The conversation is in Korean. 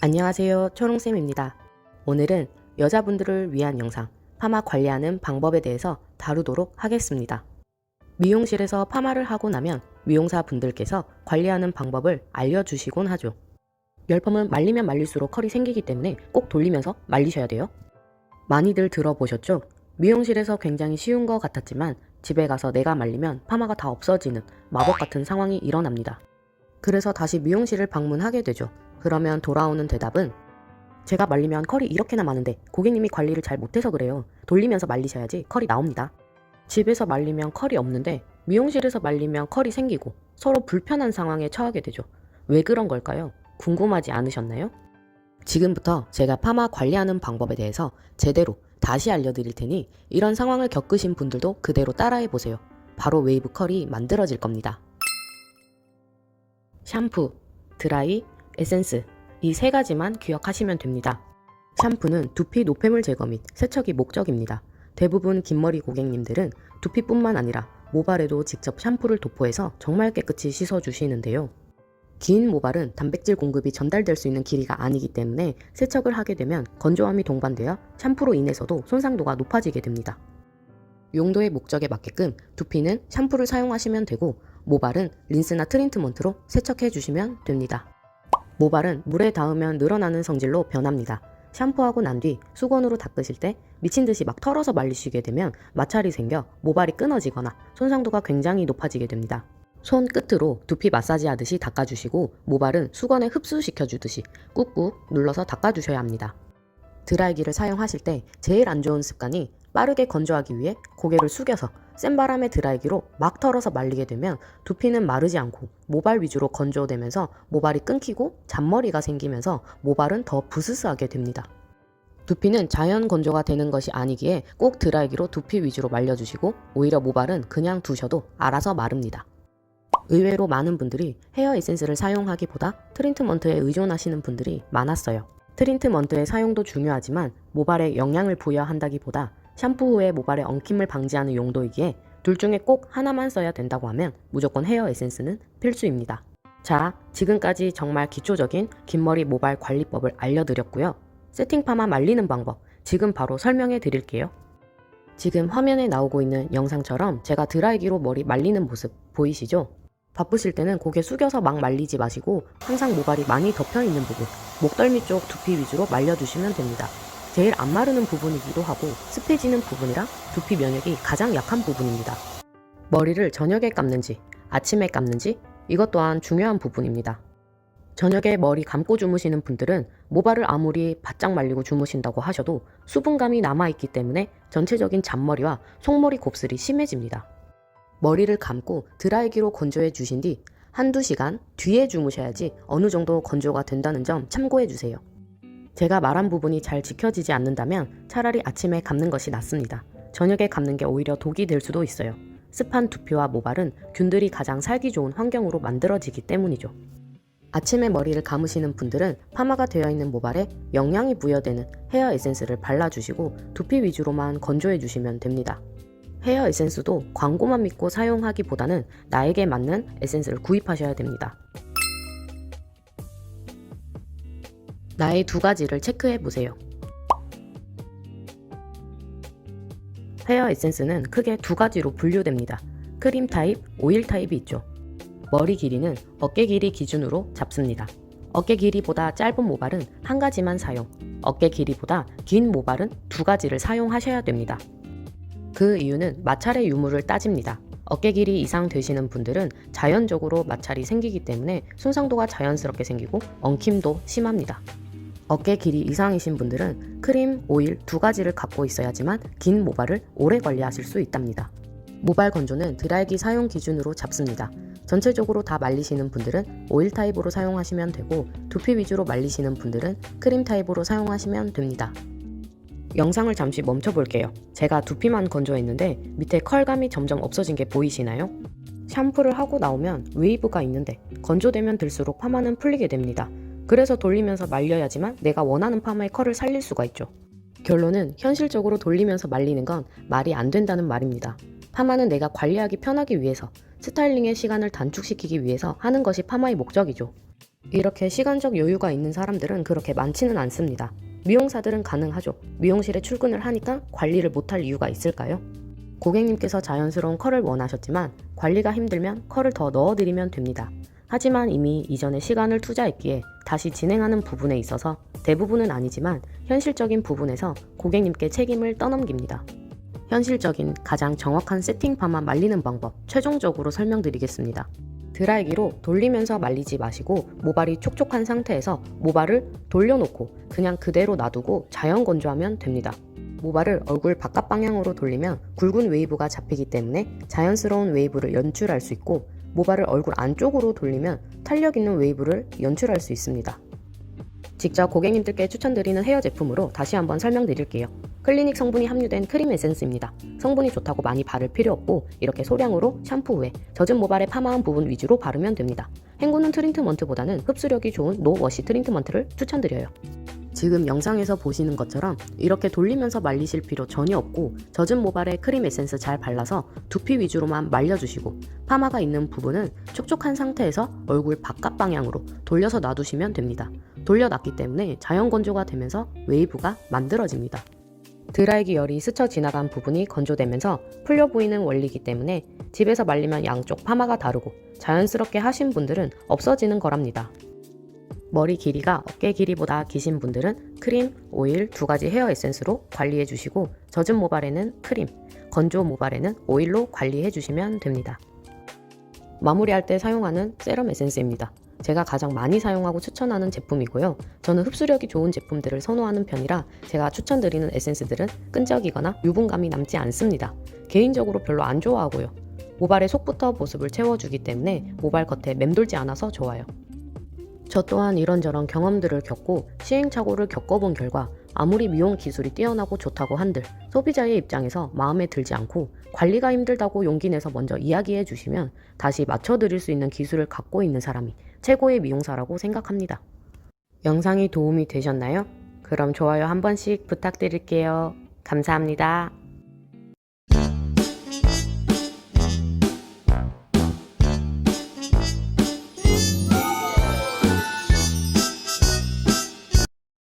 안녕하세요, 초롱쌤입니다. 오늘은 여자분들을 위한 영상, 파마 관리하는 방법에 대해서 다루도록 하겠습니다. 미용실에서 파마를 하고 나면 미용사 분들께서 관리하는 방법을 알려주시곤 하죠. 열펌은 말리면 말릴수록 컬이 생기기 때문에 꼭 돌리면서 말리셔야 돼요. 많이들 들어보셨죠? 미용실에서 굉장히 쉬운 것 같았지만 집에 가서 내가 말리면 파마가 다 없어지는 마법 같은 상황이 일어납니다. 그래서 다시 미용실을 방문하게 되죠. 그러면 돌아오는 대답은 제가 말리면 컬이 이렇게나 많은데 고객님이 관리를 잘 못해서 그래요. 돌리면서 말리셔야지 컬이 나옵니다. 집에서 말리면 컬이 없는데 미용실에서 말리면 컬이 생기고 서로 불편한 상황에 처하게 되죠. 왜 그런 걸까요? 궁금하지 않으셨나요? 지금부터 제가 파마 관리하는 방법에 대해서 제대로 다시 알려드릴 테니 이런 상황을 겪으신 분들도 그대로 따라해 보세요. 바로 웨이브 컬이 만들어질 겁니다. 샴푸, 드라이, 에센스 이 세 가지만 기억하시면 됩니다. 샴푸는 두피 노폐물 제거 및 세척이 목적입니다. 대부분 긴머리 고객님들은 두피뿐만 아니라 모발에도 직접 샴푸를 도포해서 정말 깨끗이 씻어주시는데요. 긴 모발은 단백질 공급이 전달될 수 있는 길이가 아니기 때문에 세척을 하게 되면 건조함이 동반되어 샴푸로 인해서도 손상도가 높아지게 됩니다. 용도의 목적에 맞게끔 두피는 샴푸를 사용하시면 되고 모발은 린스나 트리트먼트로 세척해 주시면 됩니다. 모발은 물에 닿으면 늘어나는 성질로 변합니다. 샴푸하고 난 뒤 수건으로 닦으실 때 미친듯이 막 털어서 말리시게 되면 마찰이 생겨 모발이 끊어지거나 손상도가 굉장히 높아지게 됩니다. 손 끝으로 두피 마사지 하듯이 닦아주시고 모발은 수건에 흡수시켜주듯이 꾹꾹 눌러서 닦아주셔야 합니다. 드라이기를 사용하실 때 제일 안 좋은 습관이 빠르게 건조하기 위해 고개를 숙여서 센 바람의 드라이기로 막 털어서 말리게 되면 두피는 마르지 않고 모발 위주로 건조되면서 모발이 끊기고 잔머리가 생기면서 모발은 더 부스스하게 됩니다. 두피는 자연 건조가 되는 것이 아니기에 꼭 드라이기로 두피 위주로 말려주시고 오히려 모발은 그냥 두셔도 알아서 마릅니다. 의외로 많은 분들이 헤어 에센스를 사용하기보다 트리트먼트에 의존하시는 분들이 많았어요. 트리트먼트의 사용도 중요하지만 모발에 영양을 부여한다기보다 샴푸 후에 모발의 엉킴을 방지하는 용도이기에 둘 중에 꼭 하나만 써야 된다고 하면 무조건 헤어 에센스는 필수입니다. 자, 지금까지 정말 기초적인 긴머리 모발 관리법을 알려드렸고요. 세팅 파마 말리는 방법 지금 바로 설명해 드릴게요. 지금 화면에 나오고 있는 영상처럼 제가 드라이기로 머리 말리는 모습 보이시죠? 바쁘실 때는 고개 숙여서 막 말리지 마시고 항상 모발이 많이 덮여있는 부분, 목덜미 쪽 두피 위주로 말려주시면 됩니다. 제일 안 마르는 부분이기도 하고 습해지는 부분이라 두피 면역이 가장 약한 부분입니다. 머리를 저녁에 감는지 아침에 감는지 이것 또한 중요한 부분입니다. 저녁에 머리 감고 주무시는 분들은 모발을 아무리 바짝 말리고 주무신다고 하셔도 수분감이 남아있기 때문에 전체적인 잔머리와 속머리 곱슬이 심해집니다. 머리를 감고 드라이기로 건조해 주신 뒤 한두 시간 뒤에 주무셔야지 어느 정도 건조가 된다는 점 참고해 주세요. 제가 말한 부분이 잘 지켜지지 않는다면 차라리 아침에 감는 것이 낫습니다. 저녁에 감는 게 오히려 독이 될 수도 있어요. 습한 두피와 모발은 균들이 가장 살기 좋은 환경으로 만들어지기 때문이죠. 아침에 머리를 감으시는 분들은 파마가 되어 있는 모발에 영양이 부여되는 헤어 에센스를 발라주시고 두피 위주로만 건조해 주시면 됩니다. 헤어 에센스도 광고만 믿고 사용하기보다는 나에게 맞는 에센스를 구입하셔야 됩니다. 나의 두 가지를 체크해 보세요. 헤어 에센스는 크게 두 가지로 분류됩니다. 크림 타입, 오일 타입이 있죠. 머리 길이는 어깨 길이 기준으로 잡습니다. 어깨 길이보다 짧은 모발은 한 가지만 사용, 어깨 길이보다 긴 모발은 두 가지를 사용하셔야 됩니다. 그 이유는 마찰의 유무를 따집니다. 어깨 길이 이상 되시는 분들은 자연적으로 마찰이 생기기 때문에 손상도가 자연스럽게 생기고 엉킴도 심합니다. 어깨 길이 이상이신 분들은 크림, 오일 두 가지를 갖고 있어야지만 긴 모발을 오래 관리하실 수 있답니다. 모발 건조는 드라이기 사용 기준으로 잡습니다. 전체적으로 다 말리시는 분들은 오일 타입으로 사용하시면 되고 두피 위주로 말리시는 분들은 크림 타입으로 사용하시면 됩니다. 영상을 잠시 멈춰볼게요. 제가 두피만 건조했는데 밑에 컬감이 점점 없어진 게 보이시나요? 샴푸를 하고 나오면 웨이브가 있는데 건조되면 들수록 파마는 풀리게 됩니다. 그래서 돌리면서 말려야지만 내가 원하는 파마의 컬을 살릴 수가 있죠. 결론은 현실적으로 돌리면서 말리는 건 말이 안 된다는 말입니다. 파마는 내가 관리하기 편하기 위해서, 스타일링의 시간을 단축시키기 위해서 하는 것이 파마의 목적이죠. 이렇게 시간적 여유가 있는 사람들은 그렇게 많지는 않습니다. 미용사들은 가능하죠. 미용실에 출근을 하니까 관리를 못할 이유가 있을까요? 고객님께서 자연스러운 컬을 원하셨지만 관리가 힘들면 컬을 더 넣어드리면 됩니다. 하지만 이미 이전에 시간을 투자했기에 다시 진행하는 부분에 있어서 대부분은 아니지만 현실적인 부분에서 고객님께 책임을 떠넘깁니다. 현실적인 가장 정확한 세팅 파마 말리는 방법 최종적으로 설명드리겠습니다. 드라이기로 돌리면서 말리지 마시고 모발이 촉촉한 상태에서 모발을 돌려놓고 그냥 그대로 놔두고 자연 건조하면 됩니다. 모발을 얼굴 바깥 방향으로 돌리면 굵은 웨이브가 잡히기 때문에 자연스러운 웨이브를 연출할 수 있고 모발을 얼굴 안쪽으로 돌리면 탄력 있는 웨이브를 연출할 수 있습니다. 직접 고객님들께 추천드리는 헤어 제품으로 다시 한번 설명드릴게요. 클리닉 성분이 함유된 크림 에센스입니다. 성분이 좋다고 많이 바를 필요 없고 이렇게 소량으로 샴푸 후에 젖은 모발에 파마한 부분 위주로 바르면 됩니다. 헹구는 트리트먼트보다는 흡수력이 좋은 노워시 트리트먼트를 추천드려요. 지금 영상에서 보시는 것처럼 이렇게 돌리면서 말리실 필요 전혀 없고 젖은 모발에 크림 에센스 잘 발라서 두피 위주로만 말려주시고 파마가 있는 부분은 촉촉한 상태에서 얼굴 바깥 방향으로 돌려서 놔두시면 됩니다. 돌려놨기 때문에 자연 건조가 되면서 웨이브가 만들어집니다. 드라이기 열이 스쳐 지나간 부분이 건조되면서 풀려 보이는 원리이기 때문에 집에서 말리면 양쪽 파마가 다르고 자연스럽게 하신 분들은 없어지는 거랍니다. 머리 길이가 어깨 길이보다 기신 분들은 크림, 오일 두 가지 헤어 에센스로 관리해 주시고 젖은 모발에는 크림, 건조 모발에는 오일로 관리해 주시면 됩니다. 마무리할 때 사용하는 세럼 에센스입니다. 제가 가장 많이 사용하고 추천하는 제품이고요. 저는 흡수력이 좋은 제품들을 선호하는 편이라 제가 추천드리는 에센스들은 끈적이거나 유분감이 남지 않습니다. 개인적으로 별로 안 좋아하고요. 모발의 속부터 보습을 채워주기 때문에 모발 겉에 맴돌지 않아서 좋아요. 저 또한 이런저런 경험들을 겪고 시행착오를 겪어본 결과 아무리 미용 기술이 뛰어나고 좋다고 한들 소비자의 입장에서 마음에 들지 않고 관리가 힘들다고 용기 내서 먼저 이야기해 주시면 다시 맞춰드릴 수 있는 기술을 갖고 있는 사람이 최고의 미용사라고 생각합니다. 영상이 도움이 되셨나요? 그럼 좋아요 한 번씩 부탁드릴게요. 감사합니다.